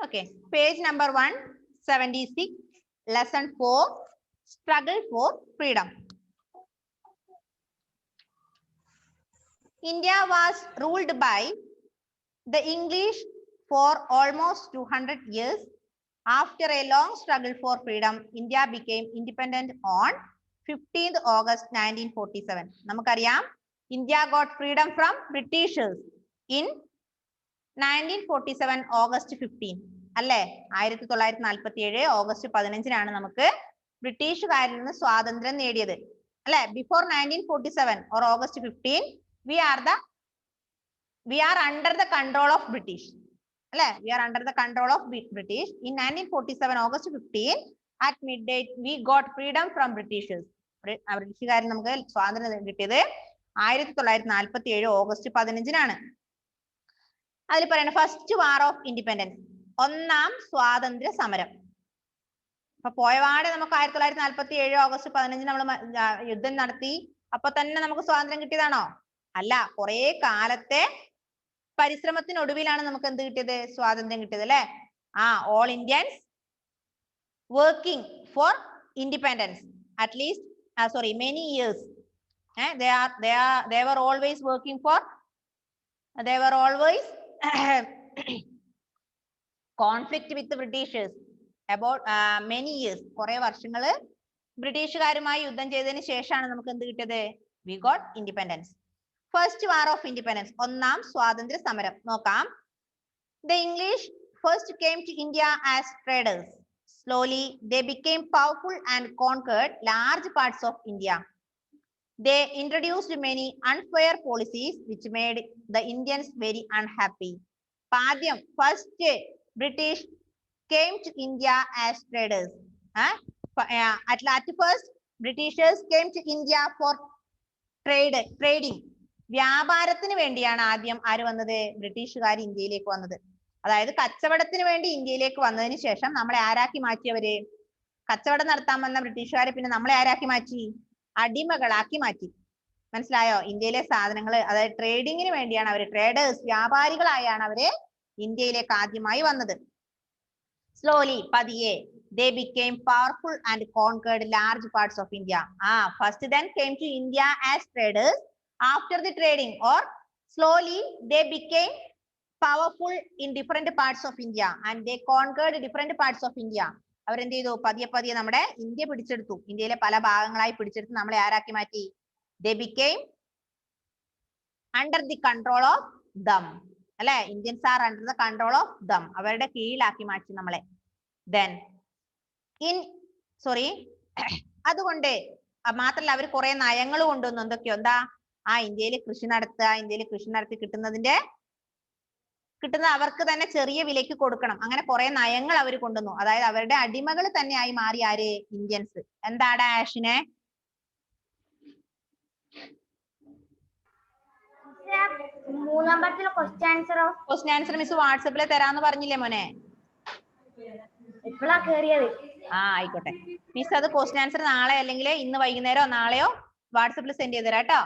Okay, page number 176, lesson 4, struggle for freedom. India was ruled by the English for almost 200 years. After a long struggle for freedom, India became independent on 15th August 1947. നമുക്കറിയാം, India got freedom from Britishers in 1947 August 15. അല്ലേ? 1947 August 15-നാണ് നമുക്ക് ബ്രിട്ടീഷുകാരിൽ നിന്ന് സ്വാതന്ത്ര്യം നേടിയത്. അല്ലെ? Before 1947 or August 15, we are under the control of British. അല്ലെ? We are under the control of British. In 1947 August 15, at midday we got freedom from Britishers. ബ്രിട്ടീഷുകാരിൽ നമുക്ക് സ്വാതന്ത്ര്യം കിട്ടിയത് 1947 ഓഗസ്റ്റ് 15-നാണ്. അതിൽ പറയുന്നത് ഫസ്റ്റ് വാർ ഓഫ് ഇൻഡിപെൻഡൻസ്, ഒന്നാം സ്വാതന്ത്ര്യ സമരം. അപ്പൊ പോയപാടെ നമുക്ക് 1947 ഓഗസ്റ്റ് 15 നമ്മൾ യുദ്ധം നടത്തി, അപ്പൊ തന്നെ നമുക്ക് സ്വാതന്ത്ര്യം കിട്ടിയതാണോ? അല്ല, കുറെ കാലത്തെ പരിശ്രമത്തിനൊടുവിലാണ് നമുക്ക് എന്ത് കിട്ടിയത്? സ്വാതന്ത്ര്യം കിട്ടിയത്. അല്ലെ? All Indians working for independence at least many years. They were always working for, they were always conflict with the Britishers about many years. കുറെ വർഷങ്ങള് ബ്രിട്ടീഷുകാരുമായി യുദ്ധം ചെയ്തതിന് ശേഷമാണ് നമുക്ക് എന്ത് കിട്ടിയത്? We got independence. First war of independence, ഒന്നാം സ്വാതന്ത്ര്യ സമരം. നോക്കാം. The English first came to India as traders. Slowly they became powerful and conquered large parts of India. They introduced many unfair policies which made the Indians very unhappy. ആദ്യം first British came to India as traders. At first Britishers came to India for trading. വ്യാപാരത്തിന് വേണ്ടിയാണ് ആദ്യം ആര് വന്നത്? ബ്രിട്ടീഷുകാർ ഇന്ത്യയിലേക്ക് വന്നത്. അതായത് കച്ചവടത്തിന് വേണ്ടി ഇന്ത്യയിലേക്ക് വന്നതിന് ശേഷം നമ്മളെ ആരാക്കി മാറ്റിയവര്? കച്ചവടം നടത്താൻ വന്ന ബ്രിട്ടീഷുകാരെ പിന്നെ നമ്മളെ ആരാക്കി മാറ്റി? അടിമകളാക്കി മാറ്റി. മനസ്സിലായോ? ഇന്ത്യയിലെ സാധനങ്ങൾ, അതായത് ട്രേഡിങ്ങിന് വേണ്ടിയാണ് അവര്, ട്രേഡേഴ്സ്, വ്യാപാരികളായാണ് അവര് ഇന്ത്യയിലേക്ക് ആദ്യമായി വന്നത്. സ്ലോലി, പതിയെ, they became powerful and conquered large parts of India. First then came to India as traders. After the trading, or slowly they became powerful in different parts of India and they conquered different parts of India. അവരെന്ത് ചെയ്തു? പതിയെ പതിയെ നമ്മുടെ India പിടിച്ചെടുത്തു. ഇന്ത്യയിലെ പല ഭാഗങ്ങളായി പിടിച്ചെടുത്ത് നമ്മളെ ആരാക്കി മാറ്റി? They became under the control of them. അല്ലെ? Indians are under the control of them. അവരുടെ കീഴിലാക്കി മാറ്റി നമ്മളെ. Then അതുകൊണ്ട് മാത്രല്ല അവർ കുറെ നയങ്ങൾ കൊണ്ടുവന്നു. എന്തൊക്കെയോ? എന്താ? ഇന്ത്യയിൽ കൃഷി നടത്തുക, ഇന്ത്യയിൽ കൃഷി നടത്തി കിട്ടുന്നത് അവർക്ക് തന്നെ ചെറിയ വിലയ്ക്ക് കൊടുക്കണം. അങ്ങനെ കുറെ നയങ്ങൾ അവർ കൊണ്ടുവന്നു. അതായത് അവരുടെ അടിമകൾ തന്നെയായി മാറി ആര്? ഇന്ത്യൻസ്. എന്താണ് ആഷിനെ? ക്വസ്റ്റ്യൻ ആൻസർ മിസ് വാട്സപ്പിൽ തരാന്ന് പറഞ്ഞില്ലേ മോനെ? ആയിക്കോട്ടെ. മിസ് അത് ക്വസ്റ്റ്യൻ ആൻസർ നാളെ അല്ലെങ്കിൽ ഇന്ന് വൈകുന്നേരോ നാളെയോ വാട്സപ്പിൽ സെൻഡ് ചെയ്ത് തരാം കേട്ടോ.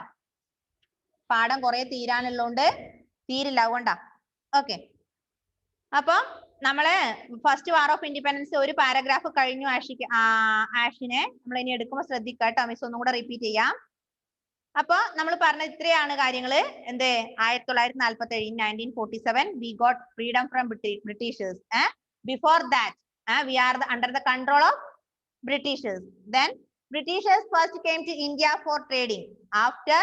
പാഠം കുറെ തീരാനുള്ളതുകൊണ്ട് തീരില്ല, അതുകൊണ്ടാ. ഓക്കെ, അപ്പൊ നമ്മള് ഫസ്റ്റ് വാർ ഓഫ് ഇൻഡിപെൻഡൻസ് ഒരു പാരഗ്രാഫ് കഴിഞ്ഞു. ആഷിനെ നമ്മൾ ഇനി എടുക്കുമ്പോൾ ശ്രദ്ധിക്കുക കേട്ടോ. മിസ് ഒന്നും കൂടെ റിപ്പീറ്റ് ചെയ്യാം. അപ്പൊ നമ്മൾ പറഞ്ഞ ഇത്രയാണ് കാര്യങ്ങള്. എന്ത്? 1947 1947 we got freedom from Britishers. Before that we are under the control of Britishers. Then Britishers first came to India for trading. After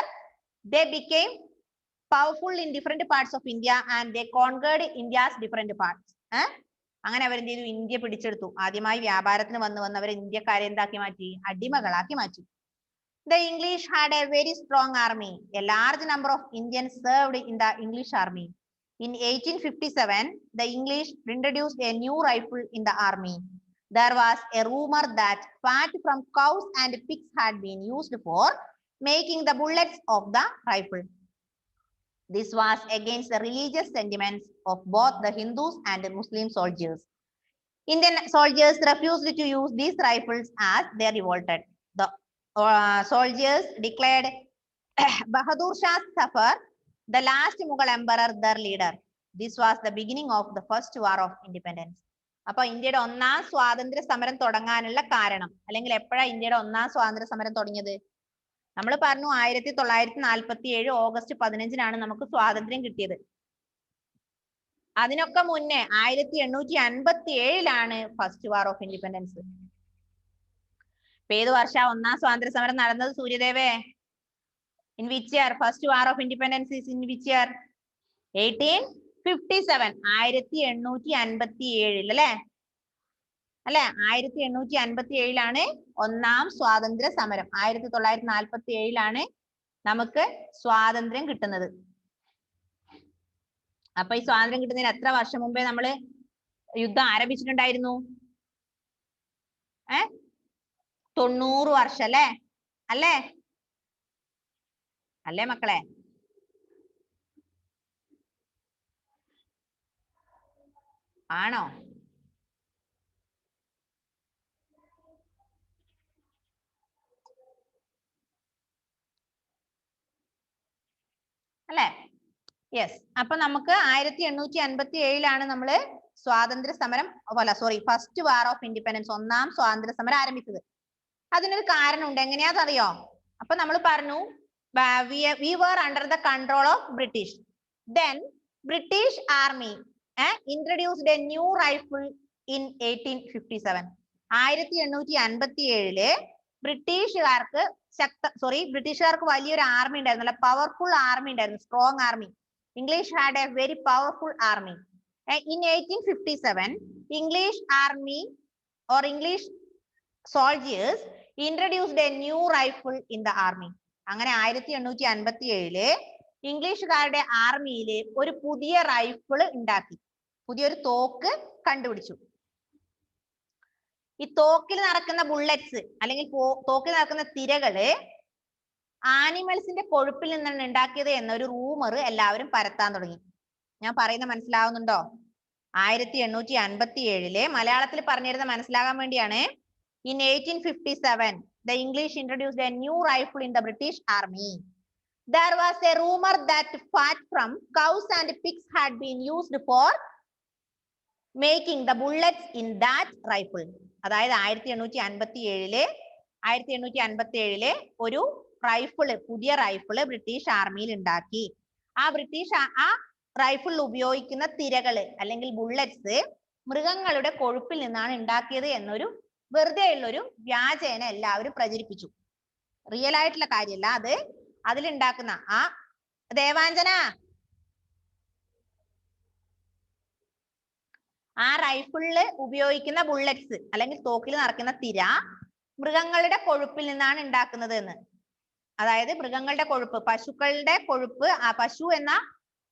they became powerful in different parts of India and they conquered India's different parts. അങ്ങനെ അവരെന്ത് ചെയ്തു? India പിടിച്ചെടുത്തു. ആദ്യമായി വ്യാപാരത്തിന് വന്നവർ ഇന്ത്യക്കാരെ എന്താക്കി മാറ്റി? അടിമകളാക്കി മാറ്റി. The English had a very strong army. A large number of Indians served in the English army. In 1857, the English introduced a new rifle in the army. There was a rumor that fat from cows and pigs had been used for making the bullets of the rifle. This was against the religious sentiments of both the Hindus and the Muslim soldiers. Indian soldiers refused to use these rifles as they revolted. The soldiers declared Bahadur Shah Zafar, the last Mughal emperor, their leader. This was the beginning of the first war of independence. അപ്പൊ ഇന്ത്യയുടെ ഒന്നാം സ്വാതന്ത്ര്യ സമരം തുടങ്ങാനുള്ള കാരണം, അല്ലെങ്കിൽ എപ്പോഴാണ് ഇന്ത്യയുടെ ഒന്നാം സ്വാതന്ത്ര്യ സമരം തുടങ്ങിയത്? നമ്മൾ പറഞ്ഞു 1947 ഓഗസ്റ്റ് 15 നമുക്ക് സ്വാതന്ത്ര്യം കിട്ടിയത്. അതിനൊക്കെ മുന്നേ 1857 ഫസ്റ്റ് വാർ ഓഫ് ഇൻഡിപെൻഡൻസ്. ഏത് വർഷ ഒന്നാം സ്വാതന്ത്ര്യ സമരം നടന്നത് സൂര്യദേവേ? In which year first war of independence in which year? 1857. 1857 അല്ലെ? 1857 ഒന്നാം സ്വാതന്ത്ര്യ സമരം. 1947 നമുക്ക് സ്വാതന്ത്ര്യം കിട്ടുന്നത്. അപ്പൊ ഈ സ്വാതന്ത്ര്യം കിട്ടുന്നതിന് എത്ര വർഷം മുമ്പേ നമ്മള് യുദ്ധം ആരംഭിച്ചിട്ടുണ്ടായിരുന്നു? 90 വർഷം അല്ലേ? അല്ലേ മക്കളെ? ആണോ? അല്ലേ? യെസ്. അപ്പൊ നമുക്ക് 1857 നമ്മള് സ്വാതന്ത്ര്യ സമരം, ഫസ്റ്റ് വാർ ഓഫ് ഇൻഡിപെൻഡൻസ്, ഒന്നാം സ്വാതന്ത്ര്യ സമരം ആരംഭിച്ചത്. അതിനൊരു കാരണമുണ്ട്. എങ്ങനെയാണെന്നറിയോ? അപ്പൊ നമ്മൾ പറഞ്ഞു we were under the control of British. Then British Army introduced a new rifle in 1857. 1857 ബ്രിട്ടീഷുകാർക്ക് വലിയൊരു ആർമി ഉണ്ടായിരുന്നു, നല്ല പവർഫുൾ ആർമി ഉണ്ടായിരുന്നു, strong army. English had a very powerful army. In 1857, English army or English soldiers introduced a new rifle in the army. അങ്ങനെ 1857 ഇംഗ്ലീഷുകാരുടെ ആർമിയില് ഒരു പുതിയ rifle ഉണ്ടാക്കി, പുതിയൊരു തോക്ക് കണ്ടുപിടിച്ചു. ഈ തോക്കിൽ നടക്കുന്ന ബുള്ളറ്റ്സ് അല്ലെങ്കിൽ തോക്കിൽ നടക്കുന്ന തിരകള് ആനിമൽസിന്റെ കൊഴുപ്പിൽ നിന്നാണ് ഉണ്ടാക്കിയത് എന്നൊരു റൂമർ എല്ലാവരും പരത്താൻ തുടങ്ങി. ഞാൻ പറയുന്നത് മനസ്സിലാവുന്നുണ്ടോ? 1857 മലയാളത്തിൽ പറഞ്ഞിരുന്ന മനസ്സിലാകാൻ വേണ്ടിയാണ്. In 1857, the English introduced a new rifle in the British Army. There was a rumor that fat from cows and pigs had been used for making the bullets in that rifle. അതായത് 1857 ഒരു rifle, പുതിയ rifle British ആർമിയിൽ ഉണ്ടാക്കി. ആ റൈഫിളിൽ ഉപയോഗിക്കുന്ന തിരകള് അല്ലെങ്കിൽ bullets മൃഗങ്ങളുടെ കൊഴുപ്പിൽ നിന്നാണ് ഉണ്ടാക്കിയത് എന്നൊരു വെറുതെ ഉള്ളൊരു വ്യാജേന എല്ലാവരും പ്രചരിപ്പിച്ചു. റിയൽ ആയിട്ടുള്ള കാര്യമല്ല അത്. അതിലുണ്ടാക്കുന്ന ആ ദേവാഞ്ജന, ആ റൈഫിളില് ഉപയോഗിക്കുന്ന ബുള്ളറ്റ്സ് അല്ലെങ്കിൽ തോക്കിൽ നടക്കുന്ന തിര മൃഗങ്ങളുടെ കൊഴുപ്പിൽ നിന്നാണ് ഉണ്ടാക്കുന്നത് എന്ന്. അതായത് മൃഗങ്ങളുടെ കൊഴുപ്പ്, പശുക്കളുടെ കൊഴുപ്പ്,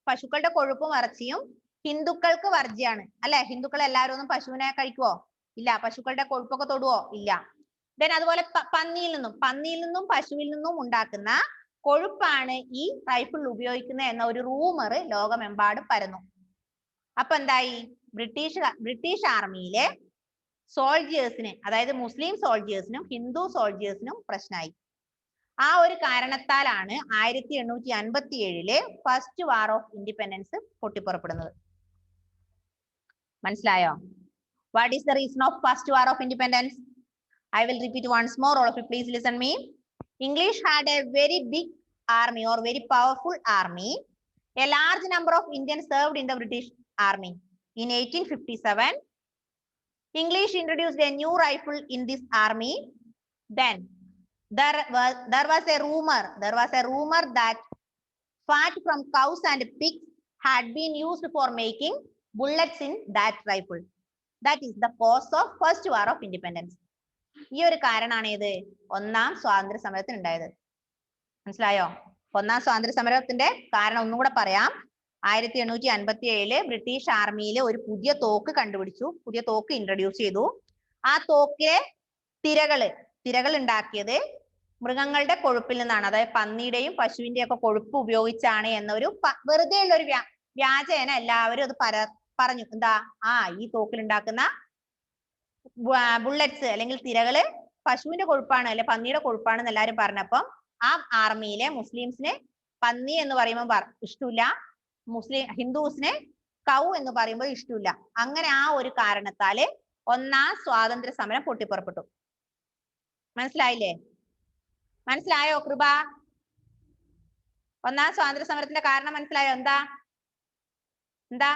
പശുക്കളുടെ കൊഴുപ്പും ഇറച്ചിയും ഹിന്ദുക്കൾക്ക് വർജ്യാണ് അല്ലെ? ഹിന്ദുക്കൾ എല്ലാവരും ഒന്നും പശുവിനെ കഴിക്കുവോ? ഇല്ല. പശുക്കളുടെ കൊഴുപ്പൊക്കെ തൊടുവോ? ഇല്ല. ദെൻ അതുപോലെ പന്നിയിൽ നിന്നും പശുവിൽ നിന്നും ഉണ്ടാക്കുന്ന കൊഴുപ്പാണ് ഈ റൈഫിളിൽ ഉപയോഗിക്കുന്നത് എന്ന ഒരു റൂമർ ലോകമെമ്പാടും പരന്നു. അപ്പൊ എന്തായി? ബ്രിട്ടീഷ് ആർമിയിലെ സോൾജിയേഴ്സിന്, അതായത് മുസ്ലിം സോൾജിയേഴ്സിനും ഹിന്ദു സോൾജിയേഴ്സിനും പ്രശ്നമായി. ആ ഒരു കാരണത്താലാണ് 1857 ഫസ്റ്റ് വാർ ഓഫ് ഇൻഡിപെൻഡൻസ് പൊട്ടിപ്പുറപ്പെടുന്നത്. മനസ്സിലായോ? What is the reason of first war of independence? I will repeat once more. All of you please listen me. English had a very big army or very powerful army. A large number of Indians served in the British Army. In 1857, English introduced a new rifle in this army. Then there was a rumor that fat from cows and pigs had been used for making bullets in that rifle. That is the cause of first war of independence. ഈ ഒരു കാരണമാണ് ഇത് ഒന്നാം സ്വാതന്ത്ര്യ സമരത്തിന് ഉണ്ടായത്. മനസ്സിലായോ? ഒന്നാം സ്വാതന്ത്ര്യ സമരത്തിന്റെ കാരണം ഒന്നും കൂടെ പറയാം. 1857 ബ്രിട്ടീഷ് ആർമിയിൽ ഒരു പുതിയ തോക്ക് കണ്ടുപിടിച്ചു, പുതിയ തോക്ക് ഇൻട്രൊഡ്യൂസ് ചെയ്തു. ആ തോക്കിലെ തിരകൾ ഉണ്ടാക്കിയത് മൃഗങ്ങളുടെ കൊഴുപ്പിൽ നിന്നാണ്, അതായത് പന്നിയുടെയും പശുവിന്റെയും ഒക്കെ കൊഴുപ്പ് ഉപയോഗിച്ചാണ് എന്നൊരു വെറുതെ ഉള്ള ഒരു വ്യാജേന എല്ലാവരും അത് പറഞ്ഞു. എന്താ? ഈ തോക്കിൽ ഉണ്ടാക്കുന്ന ബുള്ളറ്റ്സ് അല്ലെങ്കിൽ തിരകള് പശുവിന്റെ കൊഴുപ്പാണ് അല്ലെ പന്നിയുടെ കൊഴുപ്പാണ് എല്ലാവരും പറഞ്ഞപ്പം ആ ആർമിയിലെ മുസ്ലിംസിന് പന്നി എന്ന് പറയുമ്പോൾ ഇഷ്ടമില്ല, ഹിന്ദുസിന് കൗ എന്ന് പറയുമ്പോൾ ഇഷ്ടമില്ല. അങ്ങനെ ആ ഒരു കാരണത്താല് ഒന്നാം സ്വാതന്ത്ര്യ സമരം പൊട്ടിപ്പുറപ്പെട്ടു. മനസ്സിലായില്ലേ? മനസ്സിലായോ കൃപ? ഒന്നാം സ്വാതന്ത്ര്യ സമരത്തിന്റെ കാരണം മനസ്സിലായോ? എന്താ എന്താ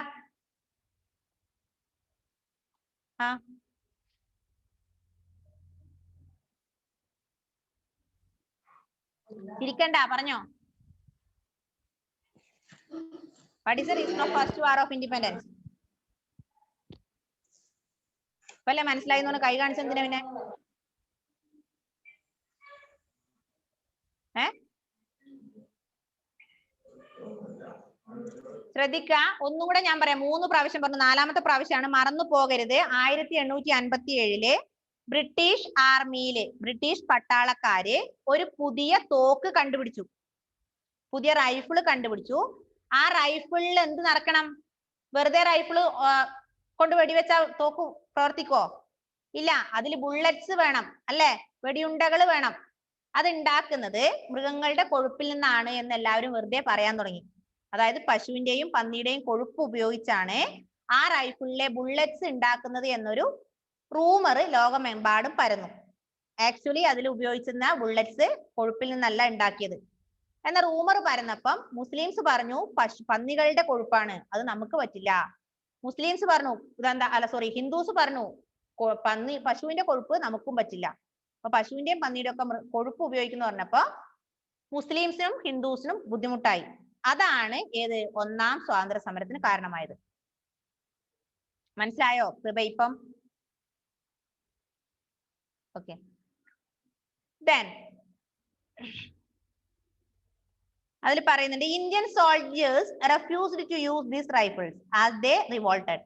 ആ ഇരിക്കണ്ട, പറഞ്ഞോ. What is the reason of first war of independence? വല്ല മനസ്സിലായി എന്ന് കൈ കാണിച്ചെന്തിനാ പിന്നെ? ശ്രദ്ധിക്കുക, ഒന്നുകൂടെ ഞാൻ പറയാം. 3 പ്രാവശ്യം പറഞ്ഞു, 4ാമത്തെ പ്രാവശ്യമാണ്, മറന്നു പോകരുത്. 1857 ബ്രിട്ടീഷ് ആർമിയില് ബ്രിട്ടീഷ് പട്ടാളക്കാര് ഒരു പുതിയ തോക്ക് കണ്ടുപിടിച്ചു, പുതിയ റൈഫിള് കണ്ടുപിടിച്ചു. ആ റൈഫിളിൽ എന്ത് നടക്കണം? വെറുതെ റൈഫിള് കൊണ്ട് വെടിവെച്ച തോക്ക് പ്രവർത്തിക്കോ? ഇല്ല, അതിൽ ബുള്ളറ്റ്സ് വേണം അല്ലെ, വെടിയുണ്ടകൾ വേണം. അത് ഉണ്ടാക്കുന്നത് മൃഗങ്ങളുടെ കൊഴുപ്പിൽ നിന്നാണ് എന്ന് എല്ലാവരും വെറുതെ പറയാൻ തുടങ്ങി. അതായത് പശുവിന്റെയും പന്നിയുടെയും കൊഴുപ്പ് ഉപയോഗിച്ചാണ് ആ റൈഫിളിലെ ബുള്ളറ്റ്സ് ഉണ്ടാക്കുന്നത് എന്നൊരു റൂമർ ലോകമെമ്പാടും പരന്നു. ആക്ച്വലി അതിൽ ഉപയോഗിച്ചിരുന്ന ബുള്ളറ്റ്സ് കൊഴുപ്പിൽ നിന്നല്ല ഉണ്ടാക്കിയത് എന്ന റൂമർ പരന്നപ്പം മുസ്ലിംസ് പറഞ്ഞു പന്നികളുടെ കൊഴുപ്പാണ്, അത് നമുക്ക് പറ്റില്ല. മുസ്ലിംസ് പറഞ്ഞു ഹിന്ദുസ് പറഞ്ഞു പശുവിന്റെ കൊഴുപ്പ് നമുക്കും പറ്റില്ല. അപ്പൊ പശുവിന്റെയും പന്നിയുടെ ഒക്കെ കൊഴുപ്പ് ഉപയോഗിക്കുന്ന പറഞ്ഞപ്പോ മുസ്ലിംസിനും ഹിന്ദുസിനും ബുദ്ധിമുട്ടായി. അതാണ് ഏത് ഒന്നാം സ്വാതന്ത്ര്യ സമരത്തിന് കാരണമായത്. മനസ്സിലായോ കൃപ ഇപ്പം? ഓക്കെ. Then അതിൽ പറയുന്നുണ്ട്, Indian soldiers refused to use these rifles as they revolted.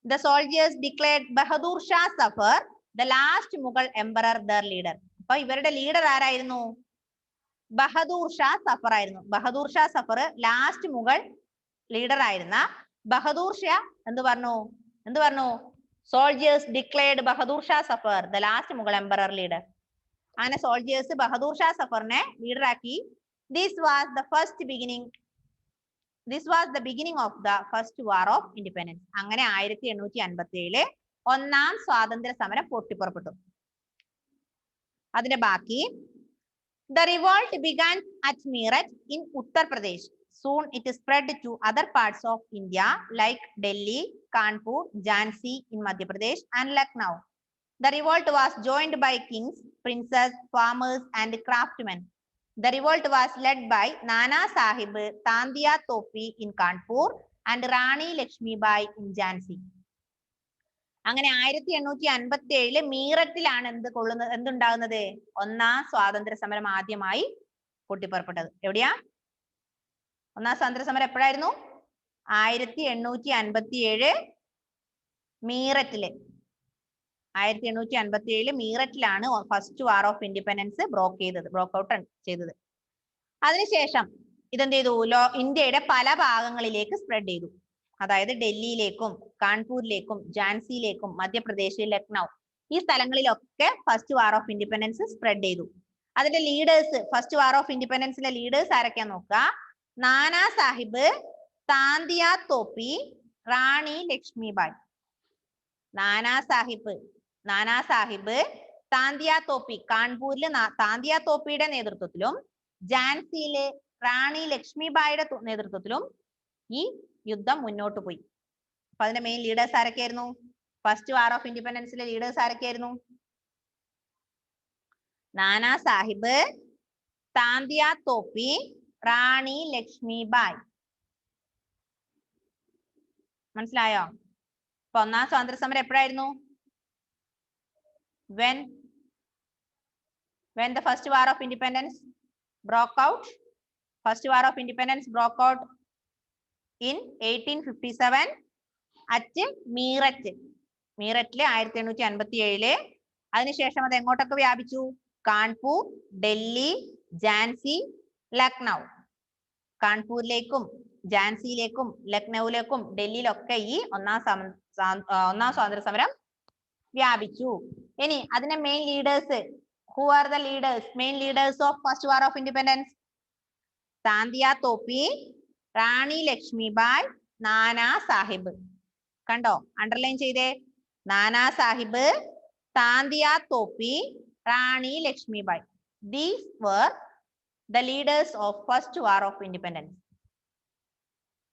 The soldiers declared Bahadur Shah Zafar the last Mughal emperor their leader. അപ്പൊ ഇവരുടെ ലീഡർ ആരായിരുന്നു? ബഹദൂർ ഷാ സഫർ ആയിരുന്നു. ബഹദൂർ ഷാ സഫർ ലാസ്റ്റ് മുഗൾ ലീഡർ ആയിരുന്ന ബഹദൂർ ഷാ എന്ത് പറഞ്ഞു? Soldiers declared Bahadur Shah Zafar the last Mughal emperor leader. അങ്ങനെ soldiers Bahadur Shah സഫറിനെ leader ആക്കി. This was the beginning of the first war of independence. അങ്ങനെ 1857 ഒന്നാം സ്വാതന്ത്ര്യ സമരം പൊട്ടിപ്പുറപ്പെട്ടു. അതിന്റെ ബാക്കി, the revolt began at Meerut in Uttar Pradesh. Soon it spread to other parts of India like Delhi, Kanpur, Jhansi in Madhya Pradesh and Lucknow. The revolt was joined by kings, princes, farmers and craftsmen. The revolt was led by Nana Sahib Tandia Topi in Kanpur and Rani Lakshmi Bai in Jhansi. അങ്ങനെ 1857 മീററ്റിലാണ് എന്തുണ്ടാകുന്നത്? ഒന്നാം സ്വാതന്ത്ര്യ സമരം ആദ്യമായി പൊട്ടിപ്പുറപ്പെട്ടത്. എവിടെയാ ഒന്നാം സ്വാതന്ത്ര്യ സമരം? എപ്പോഴായിരുന്നു? 1857 മീററ്റില്. 1857 മീററ്റിലാണ് first war of independence broke out ചെയ്തത്. അതിനുശേഷം ഇതെന്ത് ചെയ്തു? ഇന്ത്യയുടെ പല ഭാഗങ്ങളിലേക്ക് സ്പ്രെഡ് ചെയ്തു. അതായത് ഡൽഹിയിലേക്കും കാൺപൂരിലേക്കും ഝാൻസിയിലേക്കും മധ്യപ്രദേശ്, ലക്നൗ ഈ സ്ഥലങ്ങളിലൊക്കെ first war of independence spread ചെയ്തു. അതിന്റെ leaders, first war of ഇൻഡിപെൻഡൻസിന്റെ leaders ആരൊക്കെയാ നോക്കുക? നാനാ സാഹിബ്, താന്തിയ തോപ്പി, റാണി ലക്ഷ്മിബായ്. നാനാ സാഹിബ്, താന്തിയ തോപ്പി, കാൺപൂരിലെ താന്തിയ തോപ്പിയുടെ നേതൃത്വത്തിലും ഝാൻസിയിലെ റാണി ലക്ഷ്മിബായിയുടെ നേതൃത്വത്തിലും ഈ യുദ്ധം മുന്നോട്ട് പോയി. അപ്പൊ അതിന്റെ മെയിൻ ലീഡേഴ്സ് ആരൊക്കെയായിരുന്നു? ഫസ്റ്റ് വാർ ഓഫ് ഇൻഡിപെൻഡൻസിലെ ലീഡേഴ്സ് ആരൊക്കെയായിരുന്നു? നാനാ സാഹിബ്, താന്തിയ തോപ്പി, റാണി ലക്ഷ്മിബായ്. മനസ്സിലായോ? അപ്പൊ ഒന്നാം സ്വാതന്ത്ര്യ സമരം എപ്പോഴായിരുന്നു? when the first war of independence broke out. First war of independence broke out in 1857 at Meerut. മീററ്റില് 1857. അതിനുശേഷം അത് എങ്ങോട്ടൊക്കെ വ്യാപിച്ചു? കാൺപൂർ, ഡൽഹി, ഝാൻസി, ലക്നൗ. കാൺപൂരിലേക്കും ഝാൻസിയിലേക്കും ലക്നൌവിലേക്കും ഡൽഹിയിലൊക്കെ ഈ ഒന്നാം സ്വാതന്ത്ര്യ സമരം വ്യാപിച്ചു. ഇനി അതിന്റെ main leaders, who are the main leaders of first war of independence? Tantia Tope, Rani Lakshmibai, Nana Sahib. കണ്ടോ, അണ്ടർലൈൻ ചെയ്തേ. നാനാ സാഹിബ്, താന്തിയ തോപ്പി, റാണി Lakshmibai. These were the leaders of first war of independence.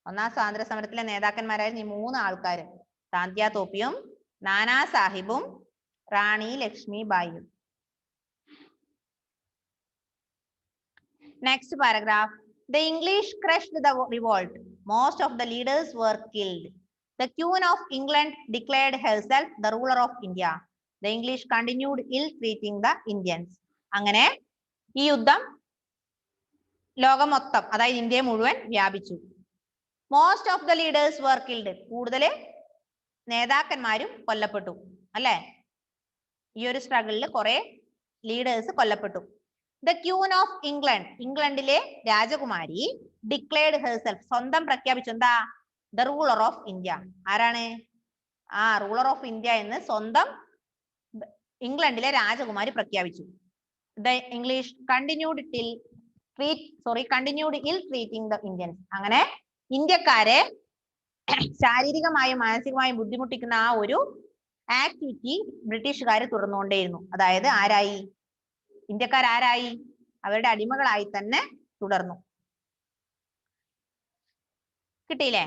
ഒന്നാം സ്വാതന്ത്ര്യ സമരത്തിലെ നേതാക്കന്മാരായിരുന്നു ഈ 3 ആൾക്കാര്. താന്തിയ തോപ്പിയും നാനാ സാഹിബും റാണി ലക്ഷ്മിബായിയും. Next paragraph. The English crushed the revolt. Most of the leaders were killed. The Queen of England declared herself the ruler of India. The English continued ill-treating the Indians. അങ്ങനെ ഈ യുദ്ധം ലോകം മൊത്തം, അതായത് ഇന്ത്യ മുഴുവൻ വ്യാപിച്ചു. Most of the leaders were killed. കൂടുതൽ നേതാക്കന്മാരും കൊല്ലപ്പെട്ടു അല്ലെ. ഈ ഒരു സ്ട്രഗിളിൽ കുറെ ലീഡേഴ്സ് കൊല്ലപ്പെട്ടു. The Queen of England, ഇംഗ്ലണ്ടിലെ രാജകുമാരി, declared herself, സ്വന്തം പ്രഖ്യാപിച്ചു. എന്താ? The ruler of India. ആരാണ്? ruler of India എന്ന് സ്വന്തം ഇംഗ്ലണ്ടിലെ രാജകുമാരി പ്രഖ്യാപിച്ചു. The English continued ill-treating the Indians. അങ്ങനെ ഇന്ത്യക്കാരെ ശാരീരികമായും മാനസികമായും ബുദ്ധിമുട്ടിക്കുന്ന ആ ഒരു ആക്ടിവിറ്റി ബ്രിട്ടീഷുകാർ തുടർന്നുകൊണ്ടേയിരുന്നു. അതായത് ആരായി? ഇന്ത്യക്കാരായി? അവരുടെ അടിമകളായി തന്നെ തുടർന്നു. കിട്ടിയില്ലേ?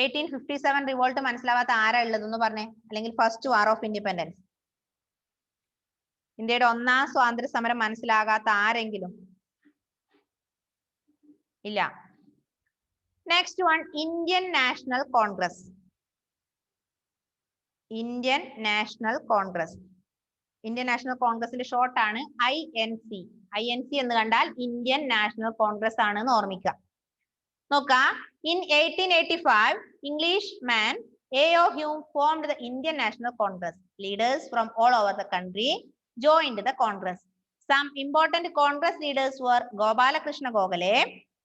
1857 റിവോൾട്ട് മനസ്സിലാവാത്ത ആരാ ഉള്ളതെന്ന് പറഞ്ഞേ, അല്ലെങ്കിൽ ഫസ്റ്റ് വാർ ഓഫ് ഇൻഡിപെൻഡൻസ്, ഇന്ത്യയുടെ ഒന്നാം സ്വാതന്ത്ര്യ സമരം മനസ്സിലാകാത്ത ആരെങ്കിലും ഇല്ല? Next one, Indian national Congress. Indian national Congress. Indian national കോൺഗ്രസിന്റെ ഷോർട്ട് ആണ് INC. INC എന്ന് കണ്ടാൽ ഇന്ത്യൻ നാഷണൽ കോൺഗ്രസ് ആണെന്ന് ഓർമ്മിക്കുക. നോക്കാം. In 1885, Englishman A.O. Hume formed the Indian National Congress. Leaders from all over the country joined the Congress. Some important Congress leaders were Gopala Krishna Gokhale,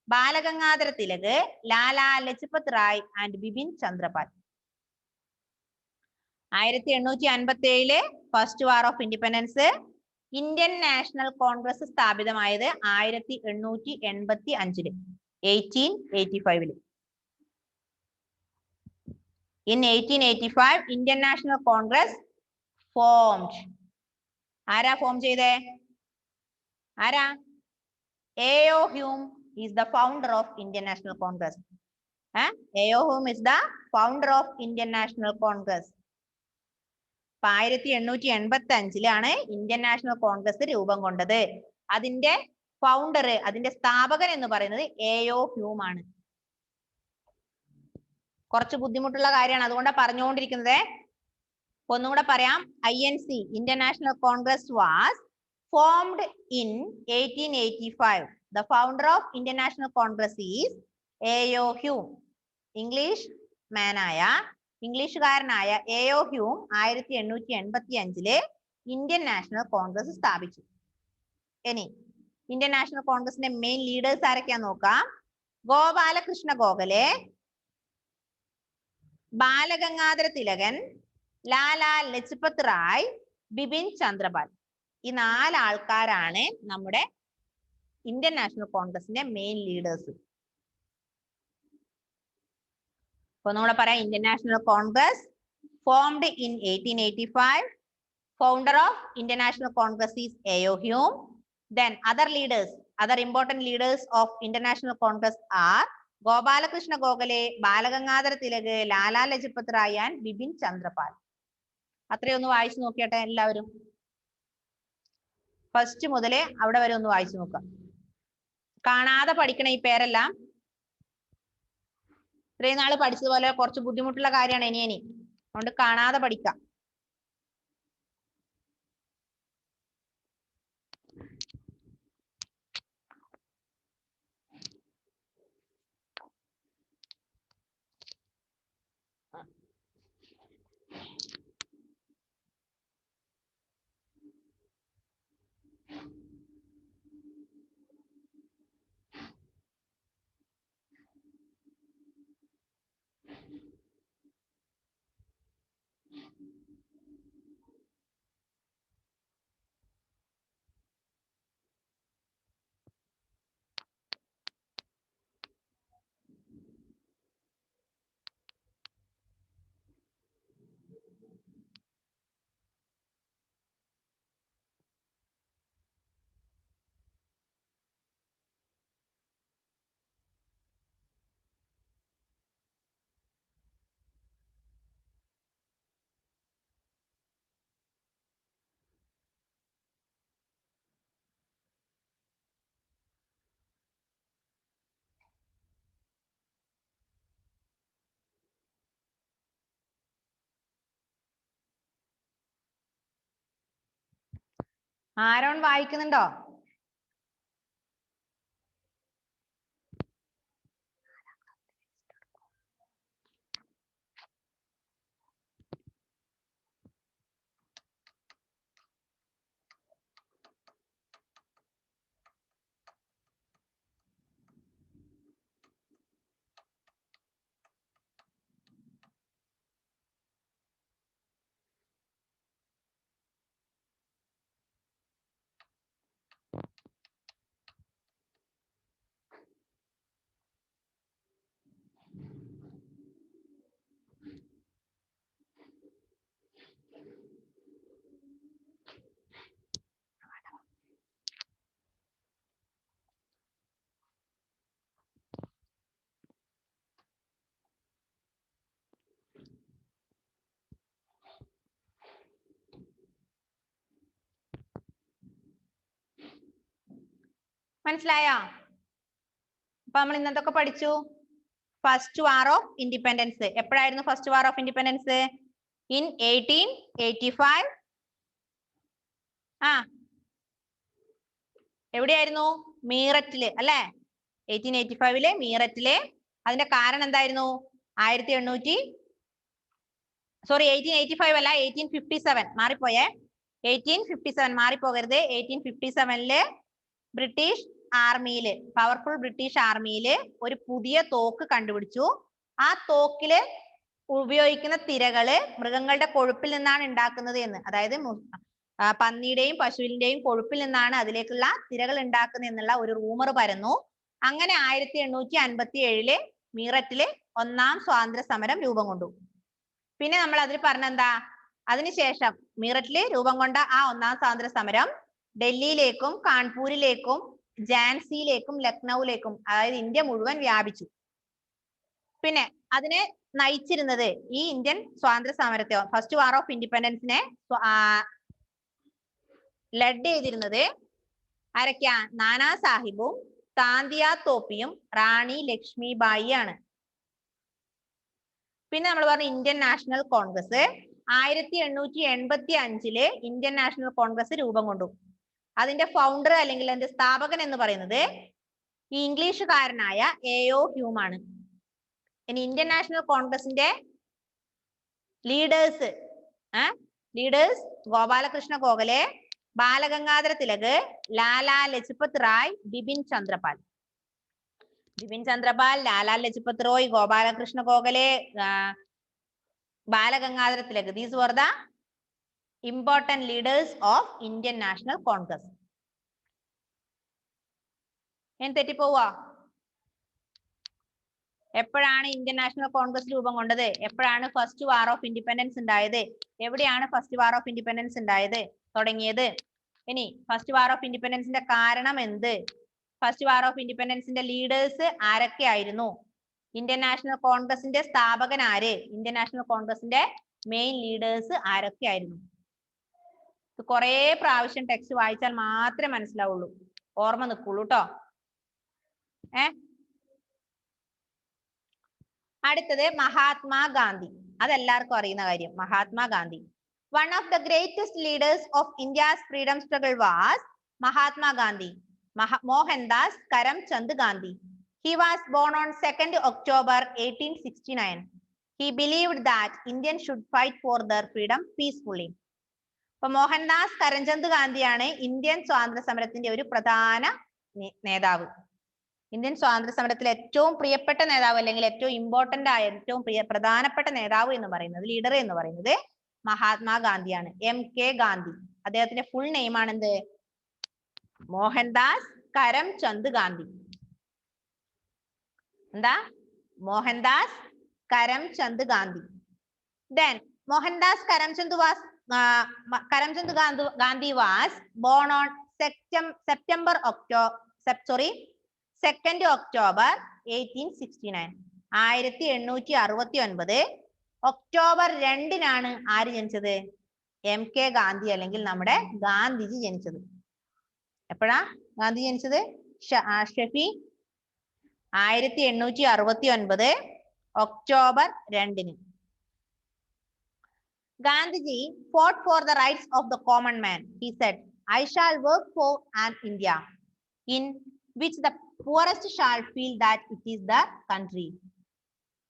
Balagangadhara Tilak, Lala Lajpat Rai and Bipin Chandrapal. 1857 first war of independence. Indian national Congress സ്ഥാപിതമായത് 1885 1885. In 1885 Indian national Congress formed. ആരാ form ചെയ്തേ? ആരാ? A.O. Hume is the founder of Indian National Congress. A.O. Hume is the founder of Indian National Congress. 1885 Indian national Congress രൂപം കൊണ്ടത്. അതിന്റെ founder, അതിന്റെ സ്ഥാപകൻ എന്ന് പറയുന്നത് A.O. Hume ആണ്. കുറച്ച് ബുദ്ധിമുട്ടുള്ള കാര്യമാണ്, അതുകൊണ്ടാണ് പറഞ്ഞുകൊണ്ടിരിക്കുന്നത്. ഒന്നുകൂടെ പറയാം. INC, Indian national Congress was formed in 1885. The founder of Indian National Congress is A.O. Hume. ഇംഗ്ലീഷുകാരനായ A.O. Hume 1885 Indian national Congress സ്ഥാപിച്ചു. ഇനി ഇന്ത്യൻ നാഷണൽ കോൺഗ്രസിന്റെ മെയിൻ ലീഡേഴ്സ് ആരൊക്കെയാന്ന് നോക്കാം. ഗോപാലകൃഷ്ണ ഗോഖലെ, ബാലഗംഗാധര തിലകൻ, ലാലാ ലജ്പത് റായ്, ബിപിൻ ചന്ദ്രപാൽ. ഈ 4 ആൾക്കാരാണ് നമ്മുടെ ഇന്ത്യൻ നാഷണൽ കോൺഗ്രസിന്റെ മെയിൻ ലീഡേഴ്സ്. അപ്പൊ നമ്മളെ പറയാം, Indian national Congress formed in 1885. Founder of Indian national Congress is A.O. Hume. Then other important leaders of International Congress are Gopalakrishna Gokhale, Balagangadhara Tilak, Lala Lajpat Rai and Bipin Chandrapal. അത്രയൊന്ന് വായിച്ചു നോക്കിയട്ടെ എല്ലാവരും. First മുതലേ അവിടെ വരെ ഒന്ന് വായിച്ചു നോക്കാം. കാണാതെ പഠിക്കണ ഈ പേരെല്ലാം. ഇത്രയും നാള് പഠിച്ചതുപോലെ കുറച്ച് ബുദ്ധിമുട്ടുള്ള കാര്യമാണ് ഇനി. അതുകൊണ്ട് കാണാതെ പഠിക്കാം. ആരോൺ വായിക്കുന്നുണ്ടോ? മനസ്സിലായോ? അപ്പൊ നമ്മൾ ഇന്നത്തൊക്കെ പഠിച്ചു. ഫസ്റ്റ് വാർ ഓഫ് ഇൻഡിപെൻഡൻസ് എപ്പോഴായിരുന്നു? First war of independence in 1885. ആ എവിടെയായിരുന്നു? മീററ്റില് അല്ലെ? 1885 മീററ്റില്. അതിന്റെ കാരണം എന്തായിരുന്നു? 1885 അല്ല, 1857 മാറിപ്പോയേ. 1857 മാറിപ്പോകരുത്. 1857 ബ്രിട്ടീഷ് ആർമിയില്, പവർഫുൾ ബ്രിട്ടീഷ് ആർമിയില് ഒരു പുതിയ തോക്ക് കണ്ടുപിടിച്ചു. ആ തോക്കില് ഉപയോഗിക്കുന്ന തിരകള് മൃഗങ്ങളുടെ കൊഴുപ്പിൽ നിന്നാണ് ഉണ്ടാക്കുന്നത് എന്ന്. അതായത് പന്നിയുടെയും പശുവിന്റെയും കൊഴുപ്പിൽ നിന്നാണ് അതിലേക്കുള്ള തിരകൾ ഉണ്ടാക്കുന്നത് എന്നുള്ള ഒരു റൂമർ പരന്നു. അങ്ങനെ 1857 മീററ്റില് ഒന്നാം സ്വാതന്ത്ര്യ സമരം രൂപം കൊണ്ടു. പിന്നെ നമ്മൾ അതിൽ പറഞ്ഞെന്താ? അതിനുശേഷം മീററ്റില് രൂപം കൊണ്ട ആ ഒന്നാം സ്വാതന്ത്ര്യ സമരം ഡൽഹിയിലേക്കും കാൺപൂരിലേക്കും ഝാൻസിയിലേക്കും ലക്നൌവിലേക്കും, അതായത് ഇന്ത്യ മുഴുവൻ വ്യാപിച്ചു. പിന്നെ അതിനെ നയിച്ചിരുന്നത്, ഈ ഇന്ത്യൻ സ്വാതന്ത്ര്യ സമരത്തെ, ഫസ്റ്റ് വാർ ഓഫ് ഇൻഡിപെൻഡൻസിനെ ലഡ് ചെയ്തിരുന്നത് ആരൊക്കെയാ? നാനാ സാഹിബും താന്തിയ തോപ്പിയും റാണി ലക്ഷ്മിബായി ആണ്. പിന്നെ നമ്മൾ പറഞ്ഞു Indian national Congress. 1885 Indian national Congress രൂപം കൊണ്ടു. അതിന്റെ ഫൗണ്ടർ അല്ലെങ്കിൽ അതിന്റെ സ്ഥാപകൻ എന്ന് പറയുന്നത് ഈ ഇംഗ്ലീഷുകാരനായ എ.ഒ. ഹ്യൂം ആണ്. ഇനി ഇന്ത്യൻ നാഷണൽ കോൺഗ്രസിന്റെ leaders Gopalakrishna Gokhale, Balagangadhara Tilak, Lala Lajpat Rai, Bipin Chandra Pal. Lala Lajpat Rai, Gopalakrishna Gokhale, Balagangadhara Tilak. These were the important leaders of Indian National Congress. ഞാൻ തെറ്റിപ്പോവാ? എപ്പോഴാണ് ഇന്ത്യൻ നാഷണൽ കോൺഗ്രസ് രൂപം കൊണ്ടത്? എപ്പോഴാണ് ഫസ്റ്റ് വാർ ഓഫ് ഇൻഡിപെൻഡൻസ് ഉണ്ടായത്? എവിടെയാണ് ഫസ്റ്റ് വാർ ഓഫ് ഇൻഡിപെൻഡൻസ് ഉണ്ടായത്, തുടങ്ങിയത്? ഇനി ഫസ്റ്റ് വാർ ഓഫ് ഇൻഡിപെൻഡൻസിന്റെ കാരണം എന്ത്? ഫസ്റ്റ് വാർ ഓഫ് ഇൻഡിപെൻഡൻസിന്റെ ലീഡേഴ്സ് ആരൊക്കെ ആയിരുന്നു? ഇന്ത്യൻ നാഷണൽ കോൺഗ്രസിന്റെ സ്ഥാപകൻ ആര്? ഇന്ത്യൻ നാഷണൽ കോൺഗ്രസിന്റെ മെയിൻ ലീഡേഴ്സ് ആരൊക്കെ ആയിരുന്നു? കുറെ പ്രാവശ്യം ടെക്സ്റ്റ് വായിച്ചാൽ മാത്രമേ മനസ്സിലാവുള്ളൂ, ഓർമ്മ നിൽക്കുള്ളൂ കേട്ടോ. അടുത്തത് മഹാത്മാഗാന്ധി. അതെല്ലാവർക്കും അറിയുന്ന കാര്യം. Mahatma Gandhi, one of the greatest leaders of India's freedom struggle was Mahatma Gandhi Mohandas Karamchand Gandhi. He was born on 2nd October 1869. He believed that Indians should fight for their freedom peacefully. അപ്പൊ മോഹൻദാസ് കരംചന്ദ് ഗാന്ധിയാണ് ഇന്ത്യൻ സ്വാതന്ത്ര്യ സമരത്തിന്റെ ഒരു പ്രധാന നേതാവ്. ഇന്ത്യൻ സ്വാതന്ത്ര്യ സമരത്തിൽ ഏറ്റവും പ്രിയപ്പെട്ട നേതാവ്, അല്ലെങ്കിൽ ഏറ്റവും ഇമ്പോർട്ടന്റ് ആയ, ഏറ്റവും പ്രധാനപ്പെട്ട നേതാവ് എന്ന് പറയുന്നത്, ലീഡർ എന്ന് പറയുന്നത് മഹാത്മാഗാന്ധിയാണ്. MK ഗാന്ധി. അദ്ദേഹത്തിന്റെ ഫുൾ നെയിം ആണ് എന്ത്? മോഹൻദാസ് കരംചന്ദ് ഗാന്ധി. എന്താ? Mohandas Karamchand Gandhi. Then Mohandas Karamchand Gandhi was born on 2nd October 1869. 1869 October 2-നാണ് ആര് ജനിച്ചത്? MK ഗാന്ധി അല്ലെങ്കിൽ നമ്മുടെ ഗാന്ധിജി ജനിച്ചത്. എപ്പോഴാ ഗാന്ധി ജനിച്ചത്? ഷെഫി 1869 ഒക്ടോബർ 2-ന്. Gandhiji fought for the rights of the common man. He said, I shall work for an India in which the poorest shall feel that it is the country.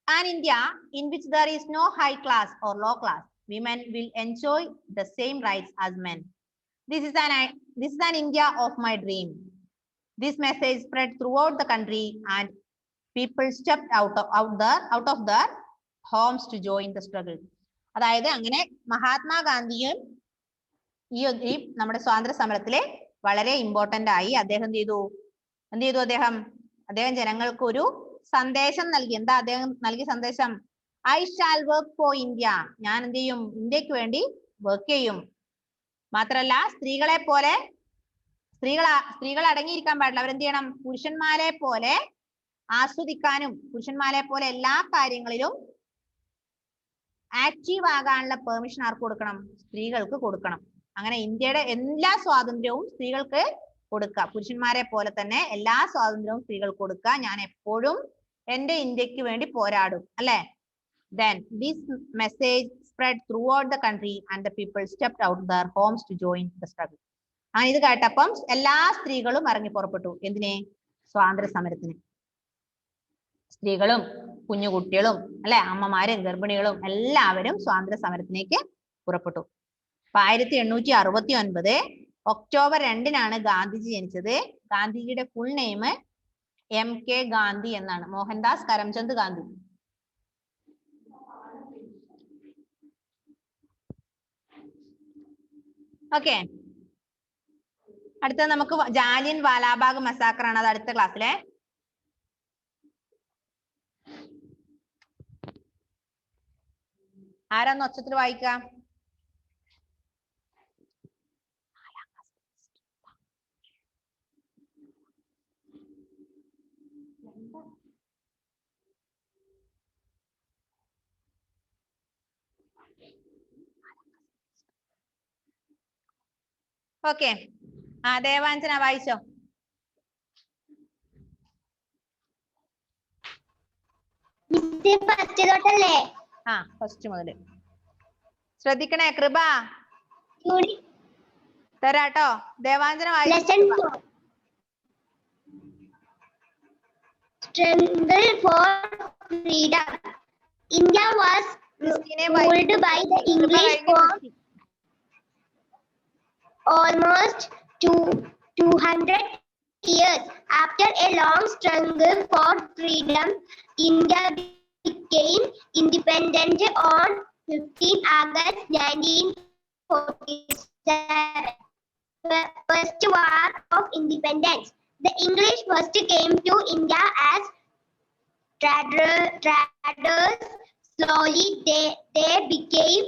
An India in which there is no high class or low class. Women will enjoy the same rights as men. This is an India of my dream. This message spread throughout the country and people stepped out of their homes to join the struggle. അതായത് അങ്ങനെ മഹാത്മാഗാന്ധിയും ഈ നമ്മുടെ സ്വാതന്ത്ര്യ സമരത്തിലെ വളരെ important ആയി. അദ്ദേഹം എന്ത് ചെയ്തു? അദ്ദേഹം ജനങ്ങൾക്ക് ഒരു സന്ദേശം നൽകി. എന്താ അദ്ദേഹം നൽകിയ സന്ദേശം? I shall work for India. ഞാൻ എന്ത് ചെയ്യും? ഇന്ത്യക്ക് വേണ്ടി വർക്ക് ചെയ്യും. മാത്രല്ല സ്ത്രീകൾ അടങ്ങിയിരിക്കാൻ പാടില്ല. അവരെന്ത് ചെയ്യണം? പുരുഷന്മാരെ പോലെ ആസ്വദിക്കാനും പുരുഷന്മാരെ പോലെ എല്ലാ കാര്യങ്ങളിലും ആക്റ്റീവ് ആകാനുള്ള പെർമിഷൻ ആർക്ക് കൊടുക്കണം? സ്ത്രീകൾക്ക് കൊടുക്കണം. അങ്ങനെ ഇന്ത്യയുടെ എല്ലാ സ്വാതന്ത്ര്യവും സ്ത്രീകൾക്ക് കൊടുക്കുക. പുരുഷന്മാരെ പോലെ തന്നെ എല്ലാ സ്വാതന്ത്ര്യവും സ്ത്രീകൾക്ക് കൊടുക്കുക. ഞാൻ എപ്പോഴും എന്റെ ഇന്ത്യക്ക് വേണ്ടി പോരാടും, അല്ലെ? Then this message spread throughout the country and the people stepped out their homes to join the struggle. അങ്ങനെ ഇത് കേട്ടപ്പം എല്ലാ സ്ത്രീകളും ഇറങ്ങി പുറപ്പെട്ടു. എന്തിനെ? സ്വാതന്ത്ര്യ സമരത്തിന്. സ്ത്രീകളും കുഞ്ഞുകുട്ടികളും അല്ലെ, അമ്മമാരും ഗർഭിണികളും എല്ലാവരും സ്വാതന്ത്ര്യ സമരത്തിലേക്ക് പുറപ്പെട്ടു. 1869 ഒക്ടോബർ 2-നാണ് ഗാന്ധിജി ജനിച്ചത്. ഗാന്ധിജിയുടെ ഫുൾ നെയിം MK ഗാന്ധി എന്നാണ്. മോഹൻദാസ് കരംചന്ദ് ഗാന്ധി. ഓക്കെ, അടുത്ത നമുക്ക് ജാലിയൻ വാലാബാഗ് മസാക്കർ ആണ്. അത് അടുത്ത ക്ലാസ്സിലെ. ആരാന്ന് ഒച്ചത്തിൽ വായിക്കാം? ഓക്കെ, ദേവാഞ്ജന വായിച്ചോ. ഫസ്റ്റ് മുതല് ശ്രദ്ധിക്കണേ. കൃപ തരാട്ടോ. ദേവാഞ്ജന വായിച്ചു. Struggle for freedom. India was ruled by the English for almost 200 years. After a long struggle for freedom, India became independent on 15 August 1947. The First War of Independence. The English first came to India as traders. Slowly they became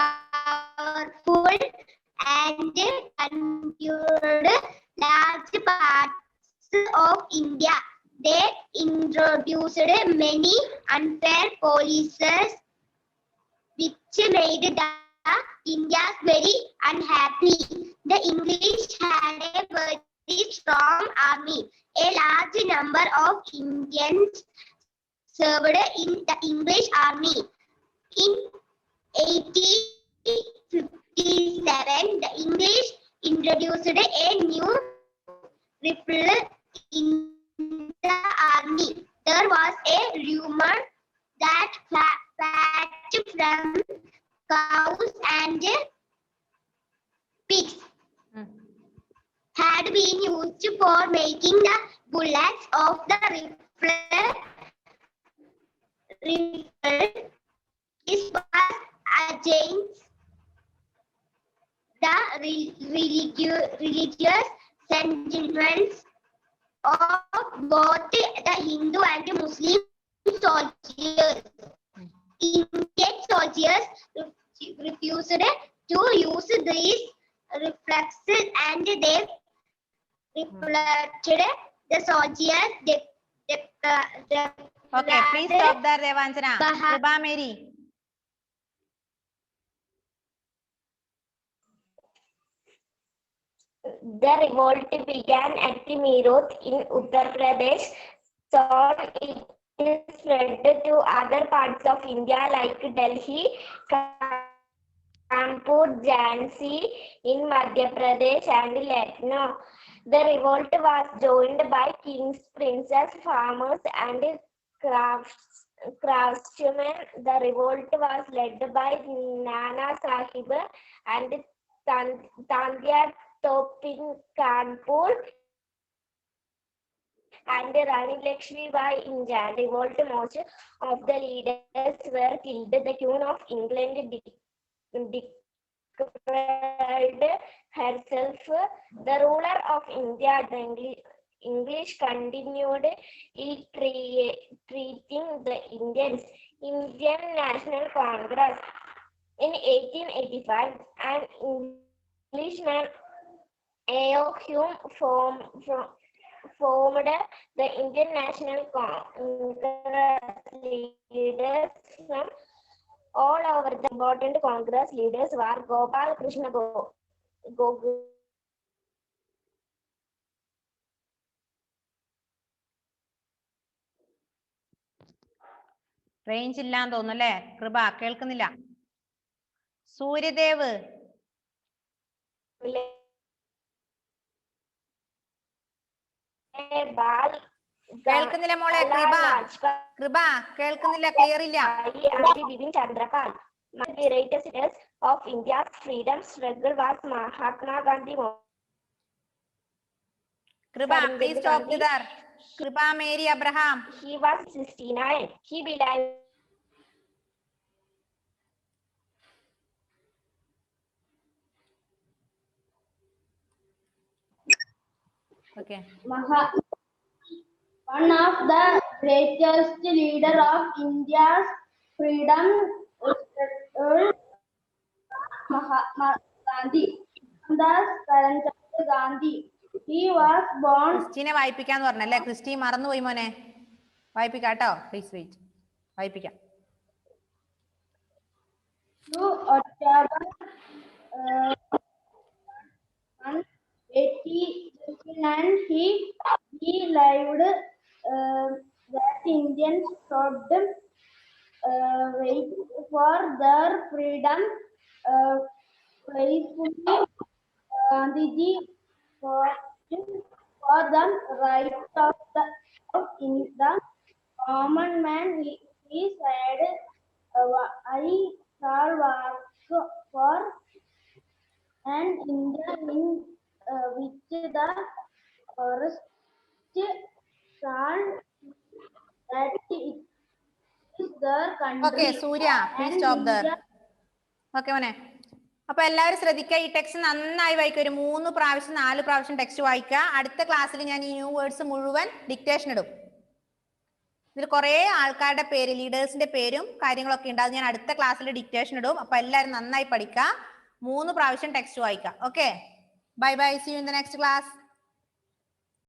powerful and conquered large parts of India. They introduced many unfair policies which made the Indians very unhappy. The English had a very strong army. A large number of Indians served in the English army. In 1857, the English introduced a new rifle in the army. There was a rumor that fat from cows and pigs had been used for making the bullets of the rifle. This was against the religious sentiments of both the Hindu and Muslim soldiers. Indian soldiers refused to use these reflexes, and they repulsed the soldiers. Okay, please stop there, Devanjana. Kriba Mary. The revolt began at Meerut in Uttar Pradesh. Soon it spread to other parts of India like Delhi, Kanpur, Jhansi in Madhya Pradesh, and Lucknow. The revolt was joined by kings, princes, farmers, and craftsmen. The revolt was led by Nana Sahib and Tandya Top in Kanpur and Rani Lakshmi Bai in Jan. Revolt, most of the leaders were killed. The Queen of England declared herself the ruler of India. The English continued treating the Indian National Congress. In 1885, an Englishman, A.O. Hume, formed the Indian National Congress. Leaders from all over the important Congress leaders were Gopal Krishna Gokhale. Range ഇല്ലാന്ന് തോന്നുന്നു അല്ലേ? കൃപ കേൾക്കുന്നില്ല. സൂര്യദേവ് കേൾക്കുന്നില്ല മോളെ. കൃപ കേൾക്കുന്നില്ല, clear ഇല്ല. Chandrakal. One of the greatest leaders of India's freedom struggle was Mahatma Gandhi. കൃപ, please stop there. കൃപ Mary Abraham. He was 69. He belonged. Okay. One of the greatest leader of India's freedom struggle, Mahatma Gandhi. Gandhi. He was born. ക്രിസ്റ്റീനെ വായിപ്പിക്കാന്ന് പറഞ്ഞല്ലേ? Christy മറന്നുപോയി മോനെ. വായിപ്പിക്കാട്ടോ, please wait. വായിപ്പിക്കാം. October 1889, he lived that Indians should wait for their freedom faithfully. Gandhiji fought for the rights of the common man. He said, I shall work for an India in which the forest shall that it is their country. Okay, Surya, please stop there. Okay മോനെ. അപ്പൊ എല്ലാവരും ശ്രദ്ധിക്കുക, ഈ text നന്നായി വായിക്കുക. ഒരു 3 പ്രാവശ്യം 4 പ്രാവശ്യം ടെക്സ്റ്റ് വായിക്കുക. അടുത്ത ക്ലാസ്സിൽ ഞാൻ ഈ ന്യൂ വേർഡ്സ് മുഴുവൻ ഡിക്റ്റേഷൻ ഇടും. ഇതിൽ കുറെ ആൾക്കാരുടെ പേര്, ലീഡേഴ്സിന്റെ പേരും കാര്യങ്ങളൊക്കെ ഉണ്ട്. അത് ഞാൻ അടുത്ത ക്ലാസ്സിൽ ഡിക്റ്റേഷൻ ഇടും. അപ്പൊ എല്ലാവരും നന്നായി പഠിക്കുക. 3 പ്രാവശ്യം ടെക്സ്റ്റ് വായിക്കുക. Okay, bye bye, see you in the next class.